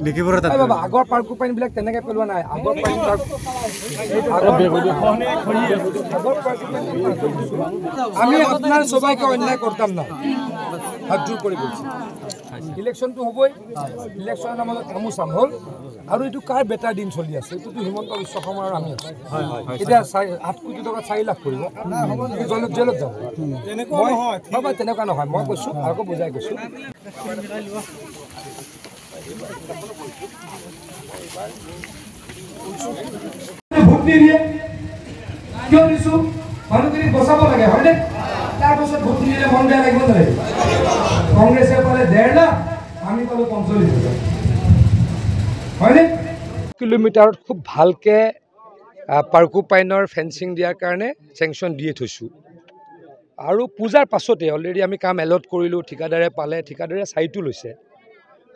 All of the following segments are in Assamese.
লিখিবলৈ তাত বাবা আগৰ পাৰ্কো পাইনবিলাক তেনেকৈ পেলোৱা নাই আগৰ পাৰ্ক আমি আপনাৰ সবাইকে অন্যায় কৰতাম না হাত জোৰ কৰে বলছি ইলেকশনটো হবই ইলেকশনেৰ নামত আমুচাম হল আৰু এইটো কাৰ বেটাৰ দিন চলি আছে এইটোতো হিমন্ত বিশ্ব শৰ্মা আৰু আমি আছো এতিয়া 8 কোটি টকা 4 লাখ কৰিব জেলত যাব বাবা তেনেকুৱা নহয় মই কৈছোঁ আকৌ বুজাই কৈছোঁ ভোট দিয়ে কিয় দিছো মানুহখিনি বচাব লাগে হয়নে তাৰপিছত ভোট দিলে মন বেয়া লাগিব নালাগে কংগ্ৰেছে পালে 1.5 লাখ আমি পালো 45,000 হয়নে কিলোমিটাৰত খুব ভালকে পাৰ্কো পাইনৰ ফেন্সিং দিয়াৰ কাৰণে চেংচন দিয়ে থৈছোঁ আৰু পূজাৰ পাছতে অলৰেডি আমি কাম এলট কৰিলোঁ ঠিকাদাৰে পালে ঠিকাদাৰে চাইটো লৈছে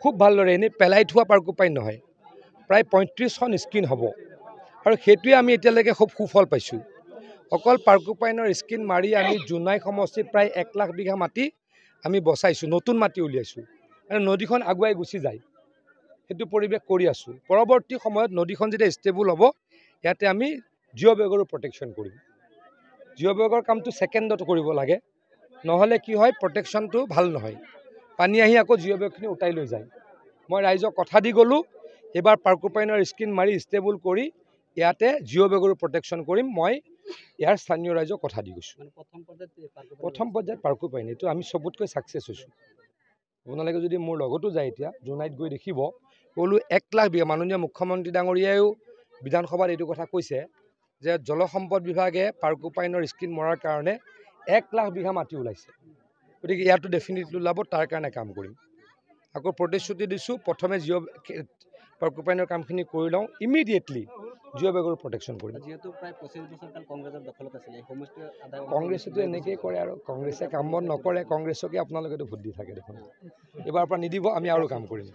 খুব ভালদৰে এনেই পেলাই থোৱা পাৰ্কো পাইন নহয় প্ৰায় 35খন স্কিন হ'ব আৰু সেইটোৱে আমি এতিয়ালৈকে খুব সুফল পাইছোঁ অকল পাৰ্কো পাইনৰ স্কিন মাৰি আমি জোনাই সমষ্টিত প্ৰায় 1 লাখ বিঘা মাটি আমি বচাইছোঁ নতুন মাটি উলিয়াইছোঁ আৰু নদীখন আগুৱাই গুচি যায় সেইটো পৰিৱেশ কৰি আছোঁ পৰৱৰ্তী সময়ত নদীখন যেতিয়া ষ্টেবল হ'ব ইয়াতে আমি জিঅ' বেগৰো প্ৰটেকশ্যন কৰিম জিঅ' বেগৰ কামটো ছেকেণ্ডত কৰিব লাগে নহ'লে কি হয় প্ৰটেকশ্যনটো ভাল নহয় পানী আহি আকৌ জিঅ' বেগখিনি উটাই লৈ যায় মই ৰাইজক কথা দি গ'লোঁ এইবাৰ পাৰ্কো পাইনৰ স্কিন মাৰি ষ্টেবল কৰি ইয়াতে জিঅ' বেগৰো প্ৰটেকশ্যন কৰিম মই ইয়াৰ স্থানীয় ৰাইজক কথা দি গৈছোঁ প্ৰথম পৰ্যায়ত পাৰ্কো পাইন এইটো আমি চবতকৈ ছাকচেছ হৈছোঁ আপোনালোকে যদি মোৰ লগতো যায় এতিয়া জোনাইত গৈ দেখিব ক'লো 1 লাখ বিঘা মাননীয় মুখ্যমন্ত্ৰী ডাঙৰীয়াইও বিধানসভাত এইটো কথা কৈছে যে জলসম্পদ বিভাগে পাৰ্কো পাইনৰ স্কিন মৰাৰ কাৰণে 1 লাখ বিঘা মাটি ওলাইছে গতিকে ইয়াতো ডেফিনেটলি ওলাব তাৰ কাৰণে কাম কৰিম আকৌ প্ৰতিশ্ৰুতি দিছোঁ প্ৰথমে পাৰ্কো পাইনৰ কামখিনি কৰি লওঁ ইমিডিয়েটলি জিঅ' বেগৰ প্ৰটেকশ্যন কৰিম কংগ্ৰেছেতো এনেকৈয়ে কৰে আৰু কংগ্ৰেছে কাম বন নকৰে কংগ্ৰেছকে আপোনালোকেতো ভোট দি থাকে দেখোন এইবাৰৰ পৰা নিদিব আমি আৰু কাম কৰিম